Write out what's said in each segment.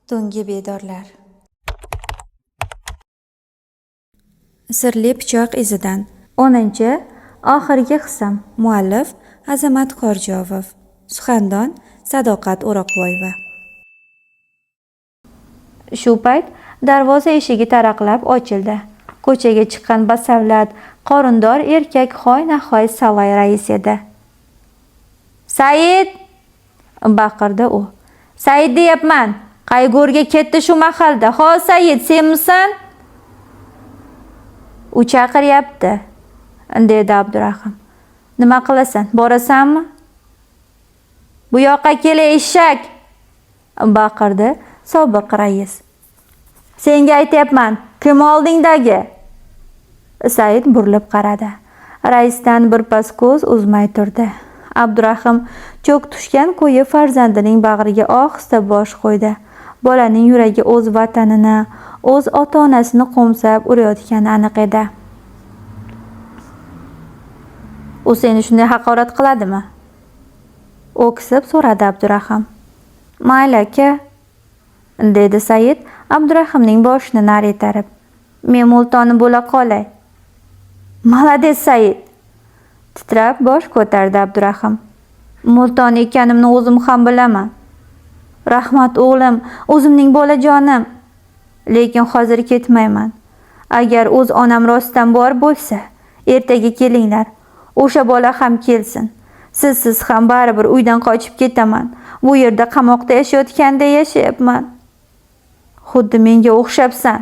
Tungi bedorlar. Sirli pichoq izidan. 10. Oxirgi qism. Muallif Azamat Qorjovov. Suxandon Sadoqat O'roqboyeva. Shu payt darvoza eshigi taraqlab ochildi. Ko'chaga chiqqan basavlat, qorindor erkak hoy-nahoy Salay rais edi. "Said!" baqirdi u. "Said deyapman. Qayg'urga ketdi shu mahalda. Ho, Said, senmisan?" "U chaqiryapti", dedi Abdurahim. "Nima qilasan? Borasanmi?" "Bu yoqqa kel, eshak!" baqirdi sobiq rais. "Senga aytyapman, kim oldingdagi?" Said burilib qaradi. Raisdan birpas ko'z uzmay turdi. Abdurahim cho'k tushgan ko'yi farzandining bag'riga ohista bosh qo'ydi. Bolaning yuragi o'z vatanini, o'z ota-onasini qo'msab urayotgani aniq edi. "U seni shunday haqorat qiladimi?" o'ksib so'radi Abdurahim. "Mayli aka", dedi Said Abdurahimning boshini nari etarib. "Men multoni bo'la qolay." "Malades Said", titrab bosh ko'tardi Abdurahim. "Multoni ekanimni o'zim ham bilaman. Rahmat o'g'lim, o'zimning bolajonim. Lekin hozir ketmayman. Agar o'z onam rostdan bor bo'lsa, ertaga kelinglar. O'sha bola ham kelsin. Siz ham baribir uydan qochib ketaman. Bu yerda qamoqda yashayotganda yashayapman. Xuddi menga o'xshabsan."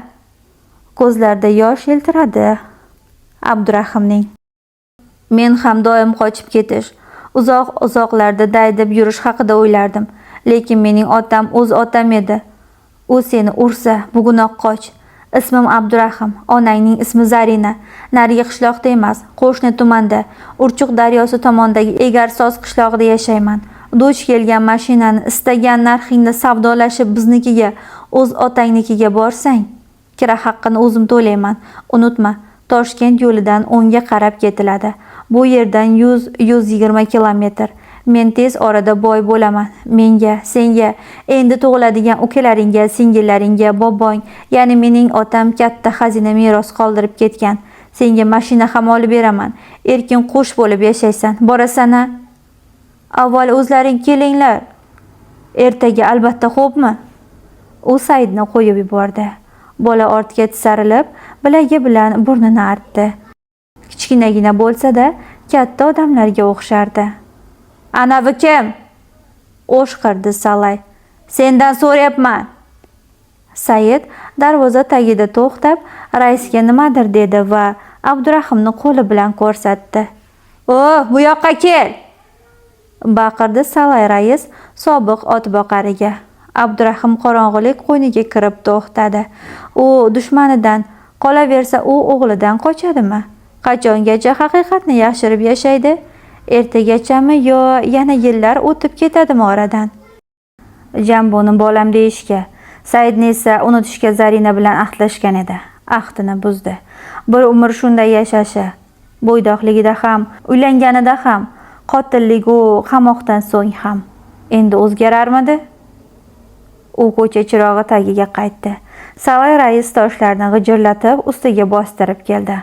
Ko'zlarida yosh yiltiradi Abdurahimning. "Men ham doim qochib ketish, uzoq-uzoqlarda daydib yurish haqida o'ylardim. Lekin mening otam o'z otam edi. U seni ursa, bugunoq qoch. Ismim Abdurahim, onangning ismi Zarina. Narigi qishloqda emas, qo'shni tumanda, Urchuq daryosi tomondagi Egarsoz qishlog'ida yashayman. Duch kelgan mashinani istagan narxingda savdolashib biznikiga, o'z otangnikiga borsang, kira haqqini o'zim to'layman. Unutma, Toshkent yo'lidan o'ngga qarab ketiladi. Bu yerdan 100-120 kilometr. Men tez orada boy bo'laman. Menga, senga, endi tug'iladigan ukalaringga, singillaringga, bobong, ya'ni mening otam katta xazina meros qoldirib ketgan. Senga mashina ham olib beraman. Erkin qush bo'lib yashaysan. Borasan-a? Avval o'zlaring kelinglar. Ertaga albatta, xo'pmi?" U Saidni qo'yib yubordi. Bola ortga tisarilib, bilagi bilan burnini artdi. Kichkinagina bo'lsa-da, katta odamlarga o'xshardi. "Anavi kim?" o'shqirdi Salay. "Sendan so'rayapman." Said darvoza tagida to'xtab, raisga nimadir dedi va Abdurahimni qo'li bilan ko'rsatdi. "O, bu yoqqa kel!" baqirdi Salay rais sobiq otboqariga. Abdurahim qorong'ilik qo'yniga kirib to'xtadi. U dushmanidan, qolaversa u o'g'lidan qochadimi? Qachongacha haqiqatni yashirib yashaydi? Ertagachami yo yana yillar o'tib ketadimi oradan? Jamboni bolam deyishga, Saidni esa unutishga Zarina bilan ahdlashgan edi. Ahdini buzdi. Bir umr shunday yashashi, bo'ydoqligida ham, uylanganida ham, qotillik u qamoqdan so'ng ham endi o'zgararmidi? U ko'cha chirog'i tagiga qaytdi. Salay rais toshlarni g'ijirlatib ustiga bostirib keldi.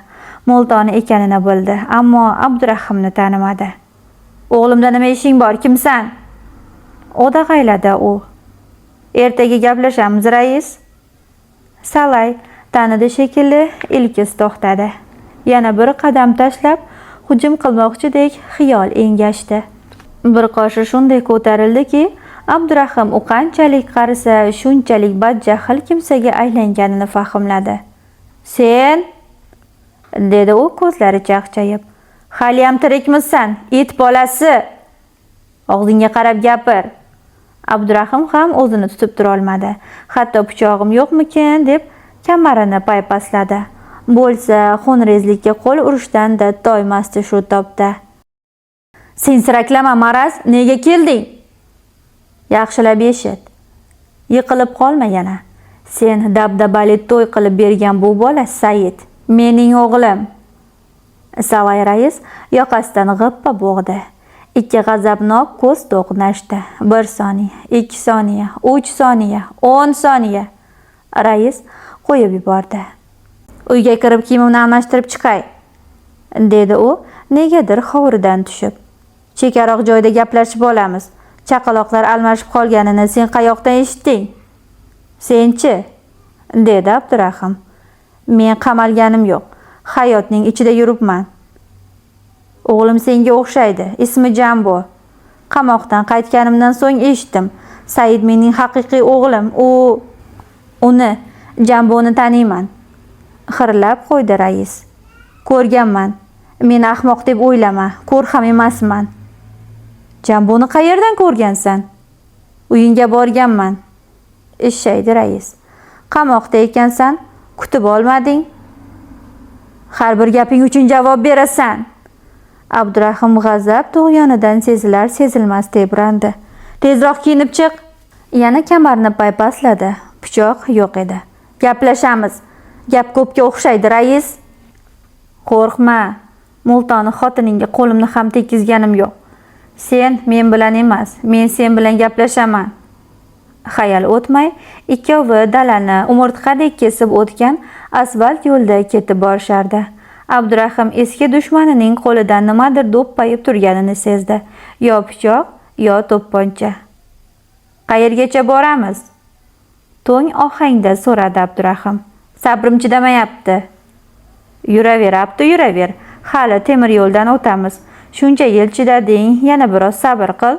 Multoni ekanini bildi, ammo Abdurahimni tanimadi. "O'g'limda nima ishing bor? Kimsan?" o'dag'ayladi u. "Ertaga gaplashamiz, rais." Salay tanidi shekilli, ilkis to'xtadi. Yana bir qadam tashlab, hujum qilmoqchidek xiyol engashdi. Bir qoshi shunday ko'tarildiki, Abdurahim u qanchalik qarisa, shunchalik badjahl kimsaga aylanganini fahmladi. "Sen?" dedi u ko'zlari chaqchayib. "Haliyam tirikmisan, it bolasi? Og'zingga qarab gapir." Abdurahim ham o'zini tutib tura olmadi. Hatto pichog'im yo'qmikin deb kamarini paypasladi. Bo'lsa, xunrezlikka qo'l urishdan-da toymasdi shu topda. "Sensiraklama maraz, nega kelding? Yaxshilab eshit. Yiqilib qolma yana. Sen dabdabali to'y qilib bergan bu bola Said, mening o'g'lim." Salay rais yoqasidan g'ippa bo'g'di. Ikki g'azabnok ko'z to'qnashdi. 1 soniya, 2 soniya, 3 soniya, 10 soniya. Rais qo'yib yubordi. Uyga kirib kiyimimni almashtirib chiqay, dedi u negadir hovuridan tushib. Chekaroq joyda gaplashib olamiz. Chaqaloqlar almashib qolganini sen qayoqdan eshitding? Senchi? Dedi Abdurahim. Men qamalganim yo'q. Hayotning ichida yuribman. O'g'lim senga o'xshaydi. Ismi Jambo. Qamoqdan qaytganimdan so'ng eshitdim. Said mening haqiqiy o'g'lim. Uni Jamboni taniyman. Xirlab qo'ydi rais. Ko'rganman. Men ahmoq deb o'ylama. Ko'r ham emasman. Jamboni qayerdan ko'rgansan? Uyingga borganman. Ishshaydi rais. Qamoqda ekansan, kutib olmading? Har bir gaping uchun javob berasan. Abdurahim g'azab tug'yonidan sezilar-sezilmas tebrandi. Tezroq kiyinib chiq. Yana kamarni paypasladi. Pichoq yo'q edi. Gaplashamiz. Gap ko'pga o'xshaydi rais. Qo'rqma. Multoni xotiningga qo'limni ham tekizganim yo'q. Sen men bilan emas, men sen bilan gaplashaman. Xayol o'tmay, ikkovi dalani umurtqadek kesib o'tgan asfalt yo'lda ketib borishardi. Abdurahim eski dushmanining qo'lidan nimadir do'ppayib turganini sezdi. Yo pichoq, yo to'pponcha. Qayergacha boramiz? To'ng ohangda so'radi Abdurahim. Sabrim chidamayapti. Yuraver. Hali temir yo'ldan o'tamiz. Shuncha yil chidading, yana biroz sabr qil.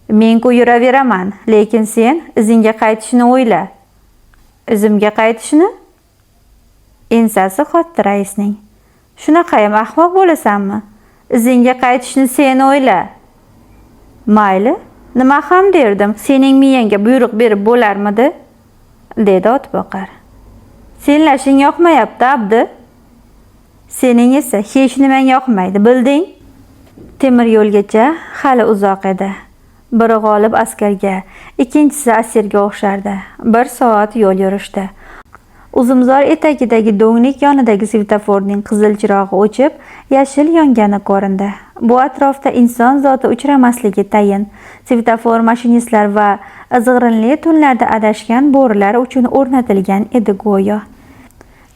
Men-ku yuraveraman, lekin sen izingga qaytishni o'yla. Izimga qaytishni? Ensasi qotdi raisning. Shunaqayam ahmoq bo'lasanmi? Izingga qaytishni sen o'yla. Mayli, nima ham derdim, sening miyangga buyruq berib bo'larmidi? Dedi otboqar. Senlashing yoqmayapti, Abdi. Sening esa hech nimang yoqmaydi, bilding? Temir yo'lgacha hali uzoq edi. Biri g'olib askarga, ikkinchisi asirga o'xshardi. 1 soat yo'l yurishdi. Uzumzor etagidagi do'nglik yonidagi svetoforning qizil chirog'i o'chib, yashil yongani ko'rindi. Bu atrofda inson zoti uchramasligi tayin. Svetofor mashinistlar va izg'irinli tunlarda adashgan bo'rilar uchun o'rnatilgan edi go'yo.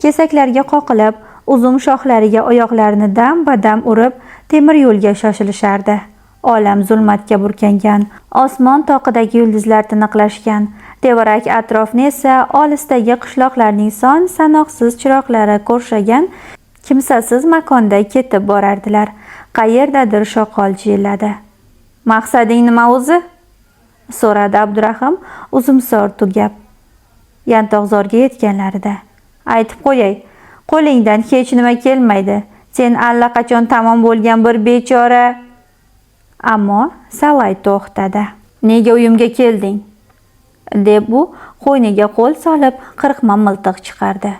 Kesaklarga qoqilib, uzum shoxlariga oyoqlarini dam-badam urib, temir yo'lga shoshilishardi. Olam zulmatga burkangan, osmon toqidagi yulduzlar tiniqlashgan, tevarak atrofni esa olisdagi qishloqlarning son sanoqsiz chiroqlari ko'rshagan kimsasiz makonda ketib borardilar. Qayerdadir shoqol chiyilladi. Maqsading nima o'zi? So'radi Abdurahim uzumzor tugab. Yantoqzorga yetganlarida. Aytib qo'yay, qo'lingdan hech nima kelmaydi. Sen allaqachon tamom bo'lgan bir bechora. Ammo Salay to'xtadi. Nega uyimga kelding? Deb u qo'yniga qo'l solib 40 miltiq chiqardi.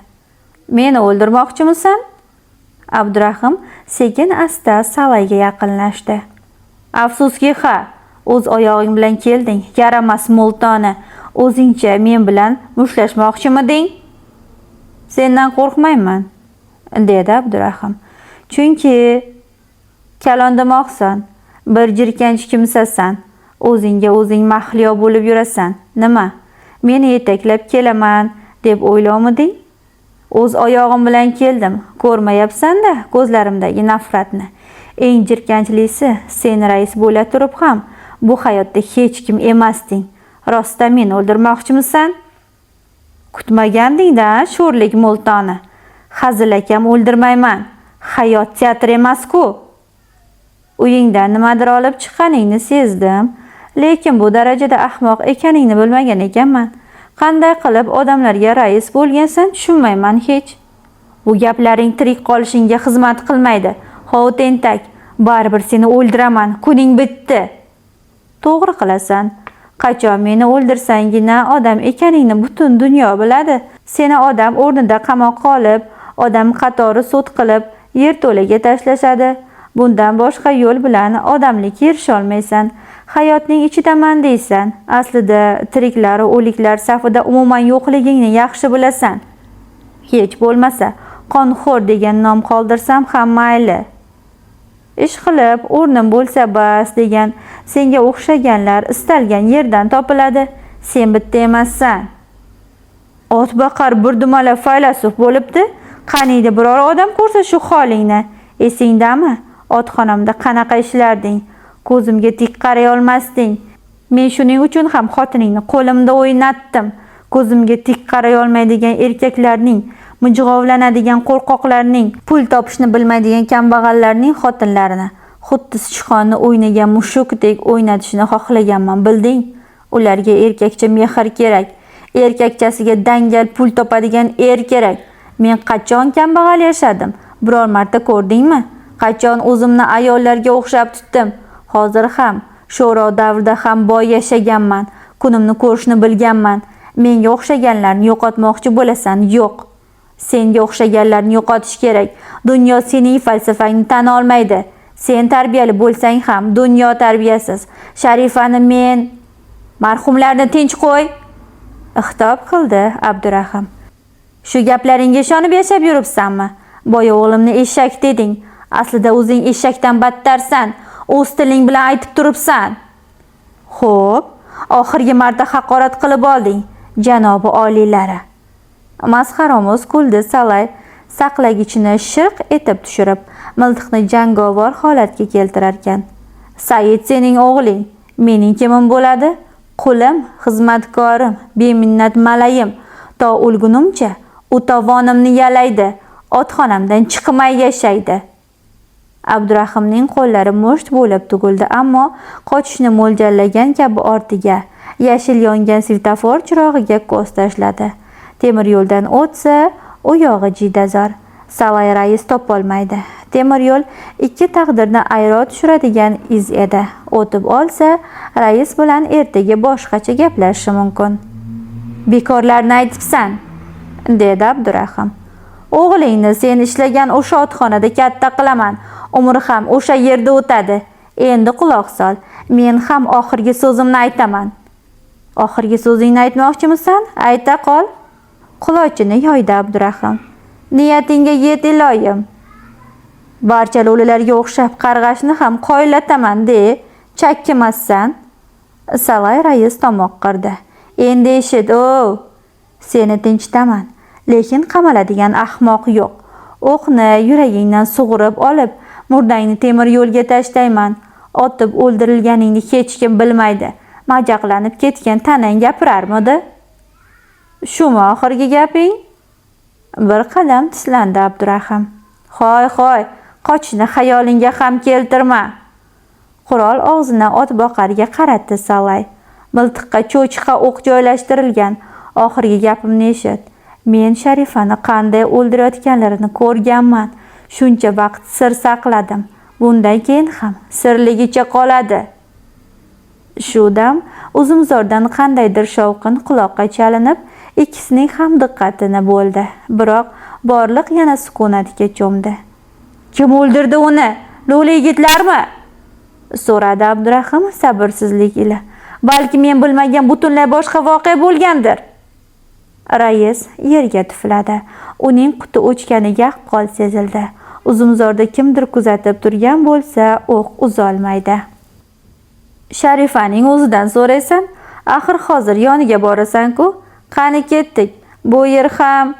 Meni o'ldirmoqchimisan? Abdurahim sekin-asta Salayga yaqinlashdi. Afsuski ha, o'z oyog'ing bilan kelding, yaramas multoni. O'zingcha men bilan mushlashmoqchimiding? Sendan qo'rqmayman, dedi Abdurahim. Chunki kalon demoqsan, bir jirkanch kimsasan. O'zingga o'zing mahliyo bo'lib yurasan. Nima? Meni yetaklab kelaman deb o'ylovmiding? O'z oyog'im bilan keldim. Ko'rmayapsan-da ko'zlarimdagi nafratni. Eng jirkanchlisi, sen rais bo'la turib ham bu hayotda hech kim emasding. Rostda meni o'ldirmoqchimisan? Kutmaganding-da, sho'rlik multoni. Hazil akam o'ldirmayman. Hayot teatr emas-ku. Uyingdan nimadir olib chiqqaningni sezdim, lekin bu darajada ahmoq ekaningni bilmagan ekanman. Qanday qilib odamlarga rais bo'lgansan, tushunmayman hech. Bu gaplaring tirik qolishingga xizmat qilmaydi. Hov tentak, baribir seni o'ldiraman, kuning bitdi. To'g'ri qilasan. Qachon meni o'ldirsangina odam ekaningni butun dunyo biladi. Seni odam o'rnida qamoqqa olib, odam qatori sud qilib, yerto'laga tashlashadi. Bundan boshqa yo'l bilan odamlikka erisha olmaysan. Hayotning ichidaman deysan. Aslida tiriklar va o'liklar safida umuman yo'qligingni yaxshi bilasan. Hech bo'lmasa qonxo'r degan nom qoldirsam ham mayli. Ish qilib, o'rnim bo'lsa bas degan senga o'xshaganlar istalgan yerdan topiladi. Sen bitta emassan. Otboqar bir dumala faylasuf bo'libdi. Qaniydi biror odam ko'rsa shu holingni. Esingdami? Otxonamda qanaqa ishlarding? Ko'zimga tik qaray olmasding. Men shuning uchun ham xotiningni qo'limda o'ynatdim. Ko'zimga tik qaray olmaydigan erkaklarning, mijg'ovlanadigan qo'rqoqlarning, pul topishni bilmaydigan kambag'allarning xotinlarini xuddi sichqonni o'ynagan mushukdek o'ynatishni xohlaganman, bilding? Ularga erkakcha mehr kerak. Erkakchasiga dangal pul topadigan kerak. Men qachon kambag'al yashadim? Biror marta ko'rdingmi? Qachon o'zimni ayollarga o'xshab tutdim? Hozir ham, sho'ro davrida ham boy yashaganman. Kunimni ko'rishni bilganman. Menga o'xshaganlarni yo'qotmoqchi bo'lasan? Yo'q. Senga o'xshaganlarni yo'qotish kerak. Dunyo sening falsafangni tan olmaydi. Sen tarbiyali bo'lsang ham dunyo tarbiyasiz. Sharifani men marhumlarni tinch qo'y, xitob qildi Abdurahim. Shu gaplaringga ishonib yashab yuribsanmi? Boya o'g'limni eshak deding. Aslida o'zing eshakdan battarsan. O'z tiling bilan aytib turibsan. Xo'p, oxirgi marta haqorat qilib olding, janobi oliylari. Masxaromoz kuldi Salay, saqlagichini shirq etib tushirib, miltiqni jangovar holatga keltirar ekan. Said sening o'g'ling, mening kimim bo'ladi? Qulim, xizmatkorim, beminnat malayim. To o'lgunimcha u tovonimni yalaydi, otxonamdan chiqmay yashaydi. Abdurahimning qo'llari musht bo'lib tugildi, ammo qochishni mo'ljallagan kabi ortiga, yashil yongan svetofor chirog'iga ko'z tashladi. Temir yo'ldan o'tsa, u yog'i jidazor. Salay rais topolmaydi. Temir yo'l ikki taqdirni ayro tushiradigan iz edi. O'tib olsa, rais bilan ertaga boshqacha gaplashishi mumkin. Bekorlarni aytibsan, dedi Abdurahim. O'g'lingni sen ishlagan o'sha otxonada katta qilaman. Umri ham o'sha yerda o'tadi. Endi quloq sol. Men ham oxirgi so'zimni aytaman. Oxirgi so'zingni aytmoqchimisan? Ayta qol. Qulochini yoydi Abdurahim. Niyatingga yet iloyim. Barcha lo'lilarga o'xshab qarg'ashni ham qoyillataman de, chakkimassan. Salay rais tomoq qirdi. Endi eshit, seni tinchitaman, lekin qamaladigan ahmoq yo'q. O'qni yuragingdan sug'urib olib, murdangni temir yo'lga tashlayman. Otib o'ldirilganingni hech kim bilmaydi. Majaqlanib ketgan tanang gapirarmidi? Shumi oxirgi gaping? Bir qadam tislandi Abdurahim. Xoy, qochishni xayolingga ham keltirma. Qurol og'zini otboqarga qaratdi Salay. Miltiqqa cho'chqa o'q joylashtirilgan. Oxirgi gapimni eshit. Men Sharifani qanday o'ldirayotganlarini ko'rganman. Shuncha vaqt sir saqladim. Bundan keyin ham sirligicha qoladi. Shu dam uzumzordan qandaydir shovqin quloqqa chalinib, ikkisining ham diqqatini bo'ldi. Biroq borliq yana sukunatga cho'mdi. Kim o'ldirdi uni? Lo'li yigitlarmi? So'radi Abdurahim sabrsizlik ila. Balki men bilmagan butunlay boshqa voqea bo'lgandir. Rais yerga tufladi. Uning quti o'chgani yaqqol sezildi. Uzumzorda kimdir kuzatib turgan bo'lsa, o'q uzolmaydi. Sharifaning o'zidan so'raysan, axir hozir yoniga borasan-ku. Qani ketdik. Bu yer ham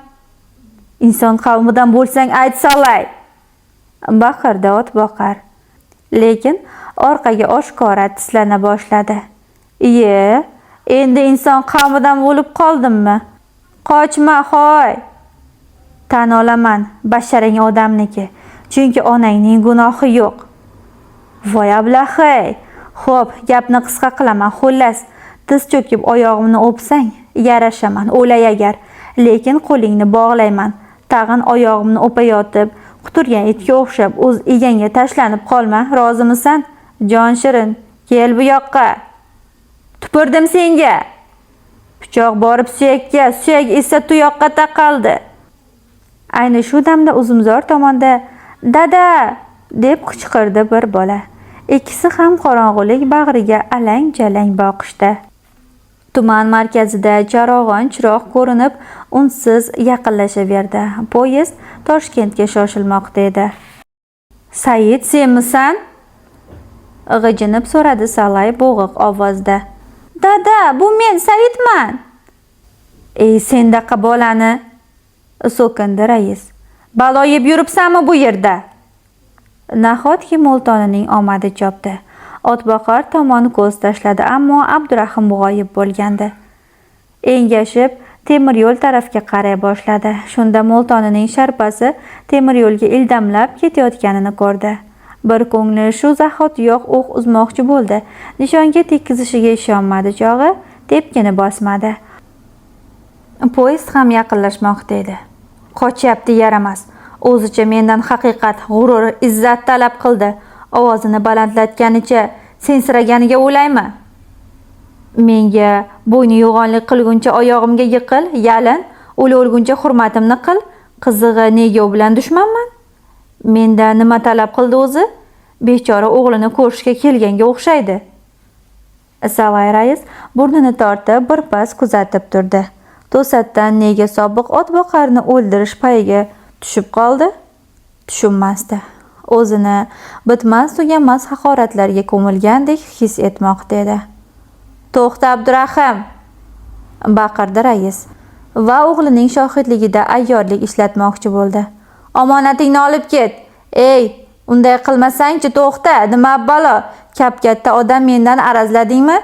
inson qavmidan bo'lsang ayt Salay. Baqirdi otboqar. Lekin orqaga oshkora tislana boshladi. Iye, endi inson qavmidan bo'lib qoldimmi? Qochma, hoy. Tan olaman, basharang odamniki. Chunki onangning gunohi yo'q. Voy ablahay. Xo'p, gapni qisqa qilaman. Xullas, tiz cho'kib oyog'imni o'psang, yarashaman, o'lay agar. Lekin qo'lingni bog'layman. Tag'in oyog'imni o'payotib, quturgan itga o'xshab o'z egangga tashlanib qolma. Rozimisan? Jon shirin, kel bu yoqqa. Tupurdim senga. Pichoq borib suyakka, suyak esa tuyoqqa taqaldi. Ayni shu damda uzumzor tomonda "Dada!" deb qichqirdi bir bola. Ikkisi ham qorong'ulik bag'riga alang-jalang boqishdi. Tuman markazida charog'on chiroq ko'rinib, unsiz yaqinlashaverdi. Poyezd Toshkentga shoshilmoqda edi. Said, senmisan? G'ijinib so'radi Salay bo'g'iq ovozda. Dada, bu men Saidman. Ey, sendaqa bolani, so'kindi rais. Balo yeb yuribsanmi bu yerda? Nahotki Mo'ltonining omadi chopdi. Otboqar tomon ko'z tashladi, ammo Abdurahim g'oyib bo'lgandi. Engashib temir yo'l tarafga qaray boshladi. Shunda Mo'ltonining sharpasi temir yo'lga ildamlab ketayotganini ko'rdi. Bir ko'ngli shu zahotiyoq o'q uzmoqchi bo'ldi. Nishonga tekkizishiga ishonmadi chog'i tepkini bosmadi. Poyezd ham yaqinlashmoqda edi. Qochyapti yaramas. O'zicha mendan haqiqat, g'urur, izzat talab qildi. Ovozini balandlatganicha sensiraganiga o'ylaymi? Menga bo'yni yo'g'onlik qilguncha oyog'imga yiqil, yalin, o'lguncha hurmatimni qil. Qizig'i nega u bilan dushmanman? Menda nima talab qildi o'zi? Bechora o'g'lini ko'rishga kelganga o'xshaydi. Salay rais burnini tortib birpas kuzatib turdi. To'satdan nega sobiq otboqarni o'ldirish payiga tushib qoldi? Tushunmasdi. O'zini bitmas tugamas haqoratlarga ko'milgandek his etmoqda edi. To'xta Abdurahim, baqirdi rais va o'g'lining shohidligida ayyorlik ishlatmoqchi bo'ldi. Omonatingni olib ket. Ey, unday qilmasangchi, to'xta, nima balo? Kap-katta odam mendan arazladingmi?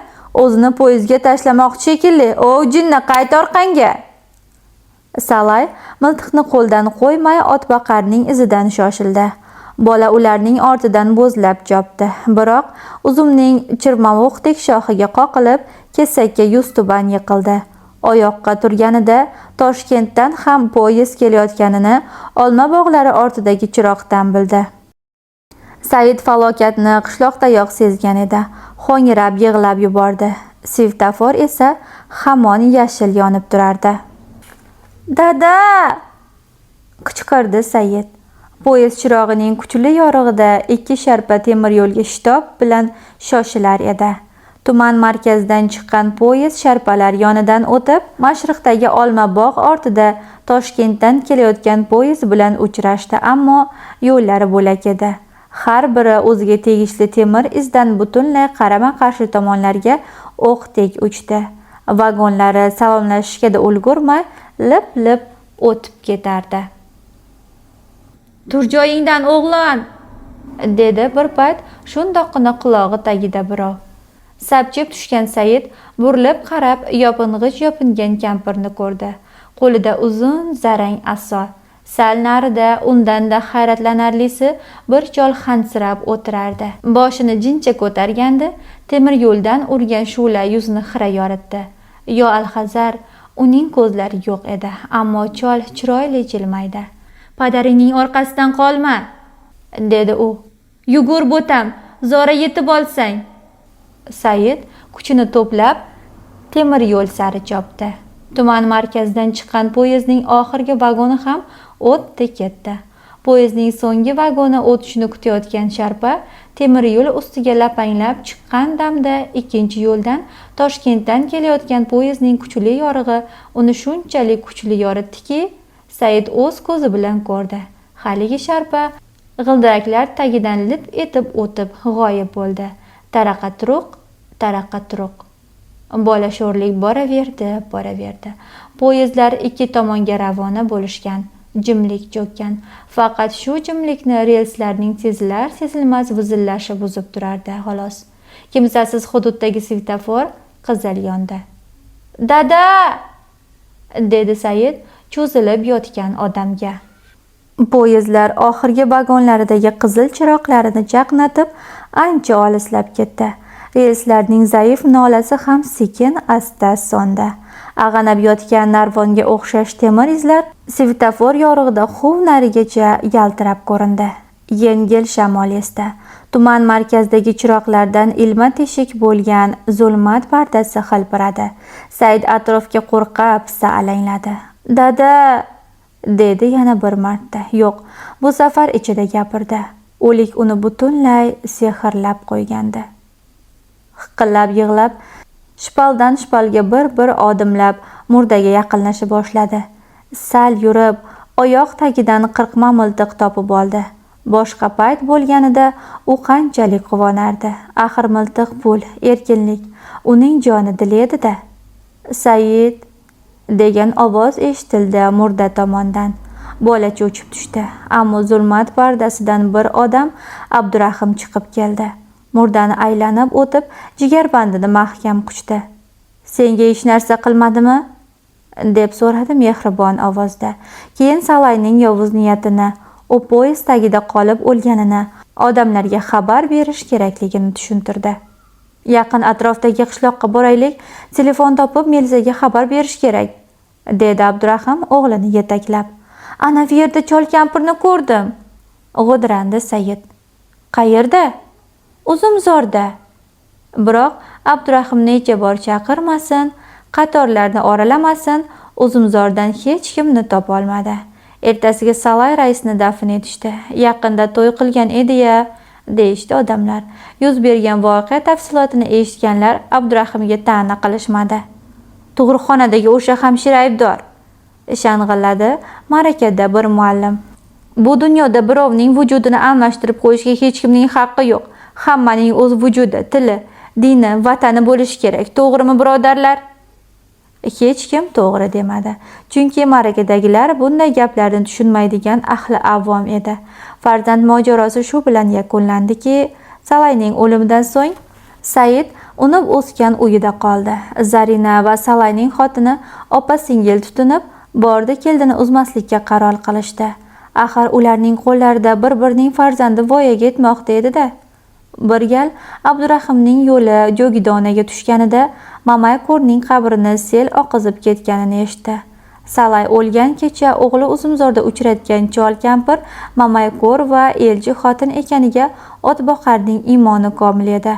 O'zini poyezdga tashlamoqchi shekilli. O jinni, qayt orqangga. Salay miltiqni qo'ldan qo'ymay otboqarning izidan shoshildi. Bola ularning ortidan bo'zlab chopdi. Biroq uzumning chirmavuqdek shoxiga qoqilib, kesakka yuztuban yiqildi. Oyoqqa turganida Toshkentdan ham poyezd kelayotganini olma bog'lari ortidagi chiroqdan bildi. Said falokatni qishloqdayoq sezgan edi. Ho'ngrab yig'lab yubordi. Svetofor esa hamon yashil yonib turardi. Dada! Qichqirdi Said. Poyezd chirog'ining kuchli yorug'ida ikki sharpa temir yo'lga shitob bilan shoshilar edi. Tuman markazidan chiqqan poyezd sharpalar yonidan o'tib, mashriqdagi olma bog' ortida Toshkentdan kelayotgan poyezd bilan uchrashdi, ammo yo'llari bo'lak edi. Har biri o'ziga tegishli temir izdan butunlay qarama-qarshi tomonlarga o'qdek uchdi. Vagonlari salomlashishga da ulgurmay lip-lip o'tib ketardi. Tur joyingdan o'g'lon, dedi bir payt shundoqqina qulog'i tagida birov. Sapchib tushgan Said burilib qarab yoping'ich yopingan kampirni ko'rdi. Qo'lida uzun zarang aso. Sal narida undanda hayratlanarlisi bir chol hansirab o'tirardi. Boshini jincha ko'targandi, temir yo'ldan urgan shu'la yuzni xira yoritdi. Yo alhazar, uning ko'zlari yo'q edi, ammo chol chiroyli jilmaydi. Padaringning orqasidan qolma, dedi u. Yugur bo'tam, zora yetib olsang. Said kuchini to'plab temir yo'l sari chopdi. Tuman markazidan chiqqan poyezdning oxirgi vagoni ham o'tdi ketdi. Poyezdning so'nggi vagoni o'tishini kutayotgan sharpa temir yo'l ustiga lapanglab chiqqan damda ikkinchi yo'ldan Toshkentdan kelayotgan poyezdning kuchli yorug'i uni shunchalik kuchli yoritdiki, Said o'z ko'zi bilan ko'rdi. Haligi sharpa g'ildiraklar tagidan lip etib o'tib g'oyib bo'ldi. Taraqa turuq. Bola sho'rlik boraverdi. Poyezdlar ikki tomonga ravona bo'lishgan. Jimlik cho'kkan. Faqat shu jimlikni relslarning sezilar-sezilmas vuzillashi buzib turardi, xolos. Kimsasiz hududdagi svetofor qizil yondi. Dada! dedi Said cho'zilib yotgan odamga. Poyezdlar oxirgi vagonlaridagi qizil chiroqlarini chaqnatib ancha olislab ketdi. Relslarning zaif nolasi ham sekin-asta so'ndi. Ag'anab yotgan narvonga o'xshash temir izlar svetofor yorug'ida huv narigacha yaltirab ko'rindi. Yengil shamol esdi. Tuman markazidagi chiroqlardan ilma teshik bo'lgan zulmat pardasi hilpiradi. Said atrofga qo'rqa-pisa alangladi. Dada, dedi yana bir marta. Yo'q, bu safar ichida gapirdi. O'lik uni butunlay sehrlab qo'ygandi. Hiqillab yig'lab, shpaldan shpalga bir odimlab murdaga yaqinlasha boshladi. Sal yurib, oyoq tagidan 40 miltiq topib oldi. Boshqa payt bo'lganida u qanchalik quvonardi. Axir miltiq pul, erkinlik uning joni dili edi-da. Said degan ovoz eshitildi murda tomondan. Bola cho'chib tushdi, ammo zulmat pardasidan bir odam Abdurahim chiqib keldi. Murdani aylanib o'tib, jigarbandini mahkam quchdi. "Senga hech narsa qilmadimi?" deb so'radi mehribon ovozda. Keyin Salayning yovuz niyatini, u poyezd tagida qolib o'lganini, odamlarga xabar berish kerakligini tushuntirdi. "Yaqin atrofdagi qishloqqa boraylik, telefon topib militsiyaga xabar berish kerak", dedi Abdurahim o'g'lini yetaklab. "Ana bu yerda chol kampirni ko'rdim", g'o'dirandi Sayid. "Qayerda?" "Uzumzorda". Biroq Abdurahim necha bor chaqirmasin, qatorlarni oralamasin, Uzumzordan hech kimni topa olmadi. Ertasiga Salay raisni dafn etishdi. Yaqinda to'y qilgan edi-ya, deyishdi odamlar. Yuz bergan voqea tafsilotini eshitganlar Abdurahimga ta'na qilishmadi. "Tug'ruqxonadagi o'sha hamshira aybdor", shang'illadi ma'rakada bir muallim. "Bu dunyoda birovning vujudini almashtirib qo'yishga hech kimning haqqi yo'q. Hammaning o'z vujudi, tili, dini, vatani bo'lishi kerak. To'g'rimi, birodarlar?" Hech kim to'g'ri demadi. Chunki ma'rakadagilar bunday gaplarni tushunmaydigan ahli avvom edi. Farzand mojarosi shu bilan yakunlandiki, Salayning o'limidan so'ng Said unib o'sgan uyida qoldi. Zarina va Salayning xotini opa-singil tutinib, bordi-keldini uzmaslikka qaror qilishdi. Axir ularning qo'llarida bir-birining farzandi voyaga yetmoqda edi-da. Bir gal Abdurahimning yo'li Jo'gidonaga tushganida Mamayko'rning qabrini sel oqizib ketganini eshitdi. Salay o'lgan kecha o'g'li Uzumzorda uchratgan chol kampir Mamayko'r va elchi xotin ekaniga otboqarning iymoni komil edi.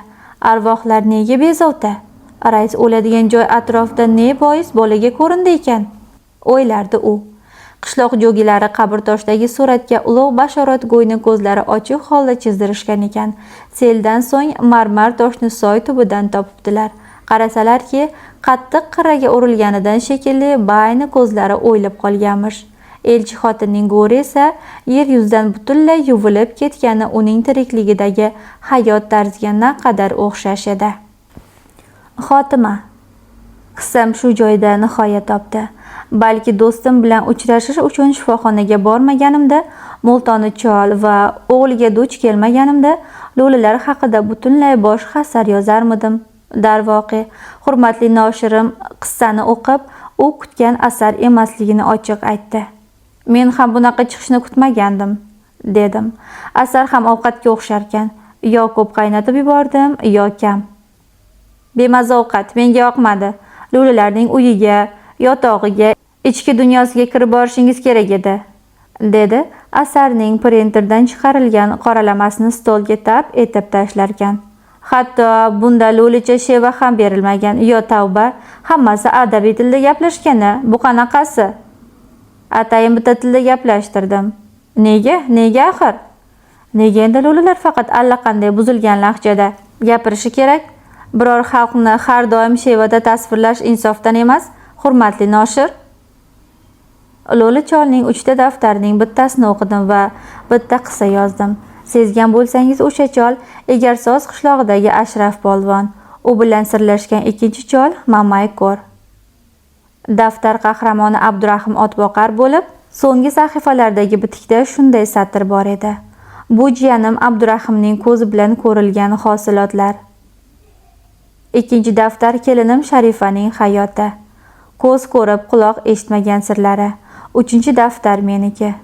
Arvohlar nega bezovta? Rais o'ladigan joy atrofida ne bois bolaga ko'rindi ekan? O'ylardi u. Qishloq jo'gilari qabrtoshdagi suratga ulug' bashorat go'yni ko'zlari ochiq holda chizdirishgan ekan. Seldan so'ng marmar toshni soy tubidan topibdilar. Qarasalarki, qattiq qirraga urilganidan shekilli bayni ko'zlari o'ylab qolganmish. Elchi xotinning go'ri esa yer yuzidan butunlay yuvilib ketgani uning tirikligidagi hayot tarziga naqadar o'xshash edi. Xotima. Qissam shu joyda nihoya topdi. Balki do'stim bilan uchrashish uchun shifoxonaga bormaganimda, Multoni chol va o'g'liga duch kelmaganimda, lo'lilar haqida butunlay boshqa asar yozarmidim. Darvoqe, hurmatli noshirim qissani o'qib, u kutgan asar emasligini ochiq aytdi. "Men ham bunaqa chiqishni kutmagandim", dedim. "Asar ham ovqatga o'xsharkan. Yo ko'p qaynatib yubordim, yo kam. Bemaza ovqat menga yoqmadi. Lo'lilarning uyiga, yotog'iga, ichki dunyosiga kirib borishingiz kerak edi", dedi asarning printerdan chiqarilgan qoralamasini stolga tap etib tashlarkan. "Hatto bunda lo'licha sheva ham berilmagan. Yo tavba, hammasi adabiy tilda gaplashgani. Bu qanaqasi?" "Atayin bitta tilda gaplashtirdim." Nega axir?" "Nega endi lo'lilar faqat allaqanday buzilgan lahjada gapirishi kerak? Biror xalqni har doim shevada tasvirlash insofdan emas, hurmatli noshir." Lo'li cholning 3 ta daftarining bittasini o'qidim va bitta qissa yozdim. Sezgan bo'lsangiz, o'sha chol Egarsoz qishlog'idagi Ashraf polvon. U bilan sirlashgan ikkinchi chol Mamayko'r. Daftar qahramoni Abdurahim otboqar bo'lib, so'nggi sahifalardagi bitikda shunday satr bor edi. "Bu jiyanim Abdurahimning ko'zi bilan ko'rilgan hosilotlar." Ikkinchi daftar kelinim Sharifaning hayoti. Ko'z ko'rib, quloq eshitmagan sirlari. Uchinchi daftar meniki.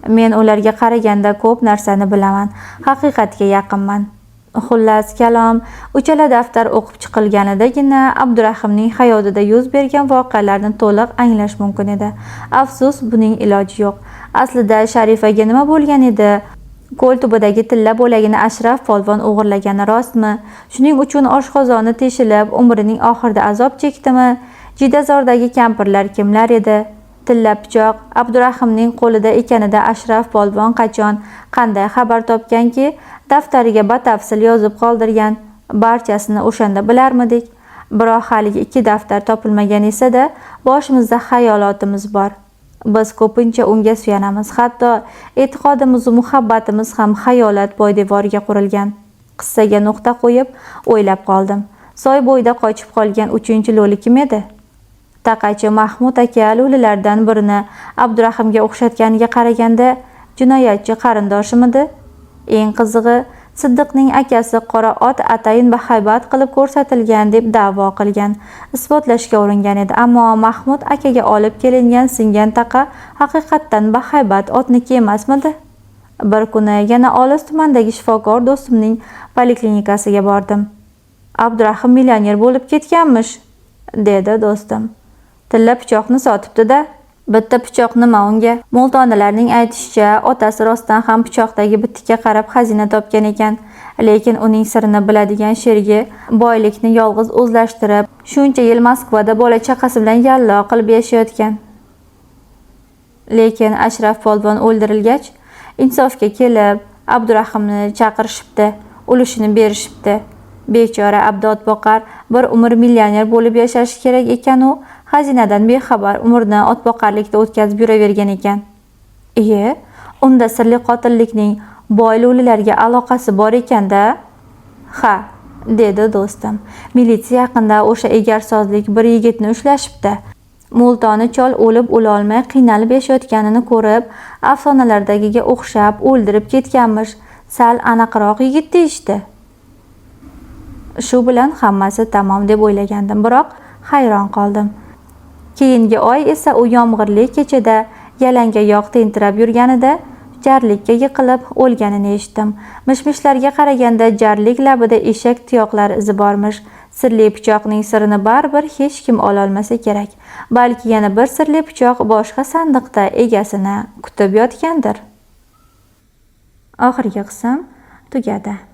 Men ularga qaraganda ko'p narsani bilaman, haqiqatga yaqinman. Xullas kalom, uchala daftar o'qib chiqilganidagina Abdurahimning hayotida yuz bergan voqealarni to'liq anglash mumkin edi. Afsus, buning iloji yo'q. Aslida Sharifaga nima bo'lgan edi? Ko'l tubidagi tilla bo'lagini Ashraf polvon o'g'irlagani rostmi? Shuning uchun oshqozoni teshilib, umrining oxirida azob chekdimi? Jidazordagi kampirlar kimlar edi? Tilla pichoq Abdurahimning qo'lida ekanida Ashraf polvon qachon, qanday xabar topganki, daftariga batafsil yozib qoldirgan? Barchasini o'shanda bilarmidik? Biroq hali 2 daftar topilmagan esa-da, boshimizda xayolotimiz bor. Biz ko'pincha unga suyanamiz, hatto e'tiqodimiz va muhabbatimiz ham xayolat poydevoriga qurilgan. Qissaga nuqta qo'yib, o'ylab qoldim. Soy bo'yida qochib qolgan 3-lo'li kim edi? Taqachi Mahmud aka lo'lilardan birini Abdurahimga o'xshatganiga qaraganda jinoyatchi qarindoshimidi? Eng qizig'i, Siddiqning akasi qora ot atayin bahaybat qilib ko'rsatilgan deb da'vo qilgan, isbotlashga uringan edi, ammo Mahmud akaga olib kelingan singan taqa haqiqatdan bahaybat otniki emasmidi? Bir kuni yana olis tumandagi shifokor do'stimning poliklinikasiga bordim. Abdurahim millioner bo'lib ketganmish, dedi do'stim. Tilla pichoqni sotibdi-da. Bitta pichoq nima unga? Multonalarning aytishicha, otasi rostdan ham pichoqdagi bittikka qarab xazina topgan ekan. Lekin uning sirini biladigan sherigi boylikni yolg'iz o'zlashtirib, shuncha yil Moskvada bola chaqasi bilan yallo qilib yashayotgan. Lekin Ashraf polvon o'ldirilgach, insofga kelib, Abdurahimni chaqirishibdi, ulushini berishibdi. Bechora Abdod boqar bir umr millioner bo'lib yashashi kerak ekan, u xazinadan bexabar umrni otboqarlikda o'tkazib yuravergan ekan. Unda sirli qotillikning boy lo'lilarga aloqasi bor ekan-da? Ha, dedi do'stim. Militsiya yaqinda o'sha egarsozlik bir yigitni ushlashibdi. Multoni chol o'lib o'lolmay qiynalib yashayotganini ko'rib, afsonalardagiga o'xshab o'ldirib ketganmish. Sal aniqroq yigit deyishdi. Shu bilan hammasi tamom deb o'ylagandim, biroq hayron qoldim. Keyingi oy esa u yomg'irli kechada yalanga yoq tentirab yurganida jarlikka yiqilib o'lganini eshitdim. Mishmishlarga qaraganda jarlik labida eshak tuyoqlari izi bormish. Sirli pichoqning sirini baribir hech kim ololmasa kerak. Balki yana bir sirli pichoq boshqa sandiqda egasini kutib yotgandir. Oxirgi qism tugadi.